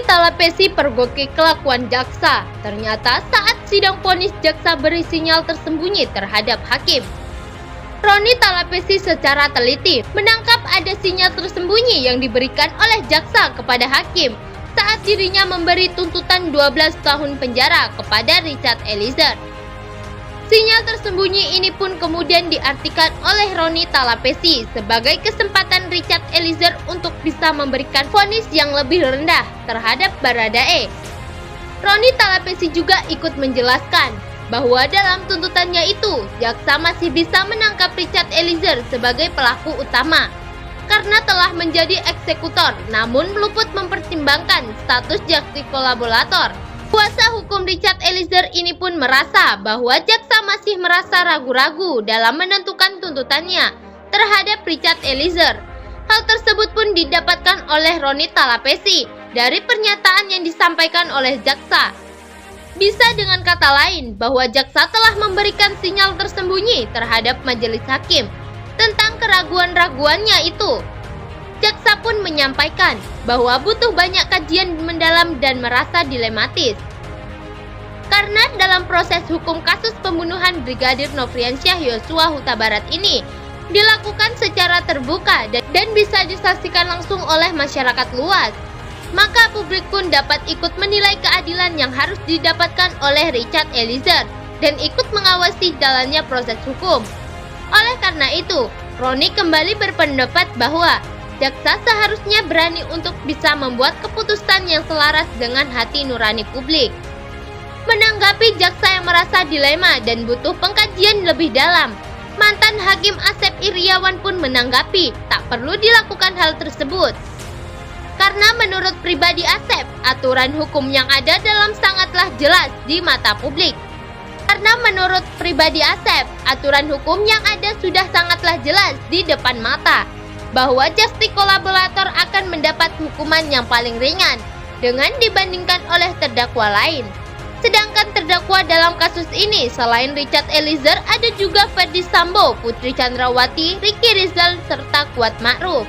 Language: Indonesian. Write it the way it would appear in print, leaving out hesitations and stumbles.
Talapesi pergoki kelakuan jaksa. Ternyata saat sidang vonis jaksa beri sinyal tersembunyi terhadap hakim. Roni Talapesi secara teliti menangkap ada sinyal tersembunyi yang diberikan oleh jaksa kepada hakim saat dirinya memberi tuntutan 12 tahun penjara kepada Richard Eliezer. Sinyal tersembunyi ini pun kemudian diartikan oleh Roni Talapesi sebagai kesempatan Richard Eliezer untuk bisa memberikan vonis yang lebih rendah terhadap Baradae. Roni Talapesi juga ikut menjelaskan bahwa dalam tuntutannya itu, jaksa masih bisa menangkap Richard Eliezer sebagai pelaku utama karena telah menjadi eksekutor namun luput mempertimbangkan status justice kolaborator. Kuasa hukum Richard Eliezer ini pun merasa bahwa jaksa masih merasa ragu-ragu dalam menentukan tuntutannya terhadap Richard Eliezer. Hal tersebut pun didapatkan oleh Roni Talapesi dari pernyataan yang disampaikan oleh jaksa. Bisa dengan kata lain bahwa jaksa telah memberikan sinyal tersembunyi terhadap majelis hakim tentang keraguan-raguannya itu. Jaksa pun menyampaikan bahwa butuh banyak kajian mendalam dan merasa dilematis. Karena dalam proses hukum kasus pembunuhan Brigadir Nofriansyah Yosua Huta Barat ini dilakukan secara terbuka dan bisa disaksikan langsung oleh masyarakat luas, maka publik pun dapat ikut menilai keadilan yang harus didapatkan oleh Richard Eliezer dan ikut mengawasi jalannya proses hukum. Oleh karena itu, Roni kembali berpendapat bahwa jaksa seharusnya berani untuk bisa membuat keputusan yang selaras dengan hati nurani publik. Menanggapi jaksa yang merasa dilema dan butuh pengkajian lebih dalam, mantan Hakim Asep Iriawan pun menanggapi tak perlu dilakukan hal tersebut. Karena menurut pribadi Asep, aturan hukum yang ada dalam sangatlah jelas di mata publik. Karena menurut pribadi Asep, aturan hukum yang ada sudah sangatlah jelas di depan mata, bahwa justice kolaborator akan mendapat hukuman yang paling ringan dengan dibandingkan oleh terdakwa lain. Sedangkan terdakwa dalam kasus ini selain Richard Eliezer ada juga Ferdy Sambo, Putri Chandrawati, Ricky Rizal, serta Kuat Ma'ruf.